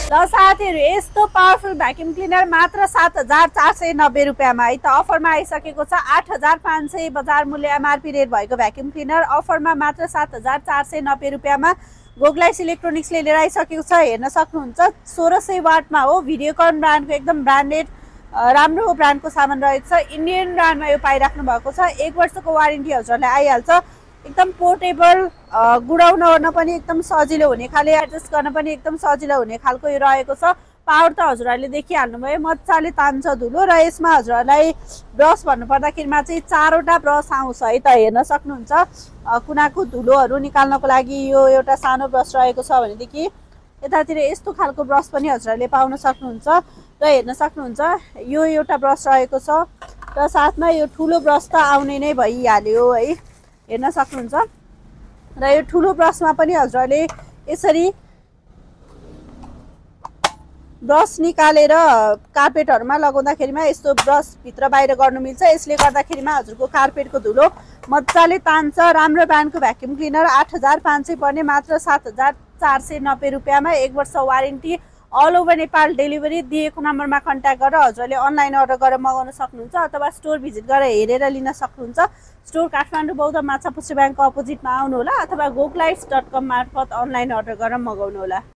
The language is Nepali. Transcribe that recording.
ल साथीहरु यस्तो पावरफुल भ्याक्युम क्लिनर मात्र 7490 रुपैयाँमा है त अफरमा आइसकेको छ। 8500 बजार मूल्य एमआरपी रेट भएको भ्याक्युम क्लिनर अफरमा मात्र 7490 रुपैयाँमा गोगलाइस इलेक्ट्रोनिक्सले लिएर आइसकेको छ। हेर्न सक्नुहुन्छ 1600 वाटमा हो। भिडियोकन ब्रान्डको एकदम ब्रान्डेड राम्रो ब्रान्डको सामान रहेको छ। इन्डियन ब्रान्डमा यो पाइराख्नु भएको छ। 1 वर्षको वारेन्टी हजुरलाई आइहाल्छ। एकदम पोर्टेबल, गुडाउन गर्न पनि एकदम सजिलो हुने खाले, एडजस्ट गर्न पनि एकदम सजिलो हुने खालको यो रहेको छ। पावर त हजुरहरूले देखिहाल्नुभयो, मजाले तान्छ धुलो। र यसमा हजुरहरूलाई ब्रस भन्नुपर्दाखेरिमा चाहिँ 4वटा ब्रस आउँछ है त। हेर्न सक्नुहुन्छ कुनाको धुलोहरू निकाल्नको लागि यो एउटा सानो ब्रस रहेको छ भनेदेखि यतातिर यस्तो खालको ब्रस पनि हजुरहरूले पाउन सक्नुहुन्छ। र हेर्न सक्नुहुन्छ यो एउटा ब्रस रहेको छ र साथमा यो ठुलो ब्रस त आउने नै भइहाल्यो है। हेर्न सक्नुहुन्छ र यो ठुलो ब्रसमा पनि हजुरहरूले यसरी ब्रस निकालेर कार्पेटहरुमा लगाउँदाखेरिमा यस्तो ब्रस भित्र बाहिर गर्नु मिल्छ। यसले गर्दाखेरिमा हजुरको कार्पेटको धुलो मजाले तान्छ। राम्रो ब्रान्डको भ्याक्युम क्लिनर 8500 पर्ने मात्र 7490 रुपैयाँमा। 1 वर्ष warranty, all over Nepal delivery. दिएको नम्बरमा कन्ट्याक्ट गरेर हजुरले अनलाइन अर्डर गरेर मगाउन सक्नुहुन्छ अथवा स्टोर भिजिट गरेर हेरेर लिन सक्नुहुन्छ। स्टोर काठमाडौँ बौद्ध माछापुच्छ्रे ब्याङ्कको अपोजिटमा आउनु होला अथवा goglaits.com मार्फत अनलाइन अर्डर गरेर मगाउनु होला।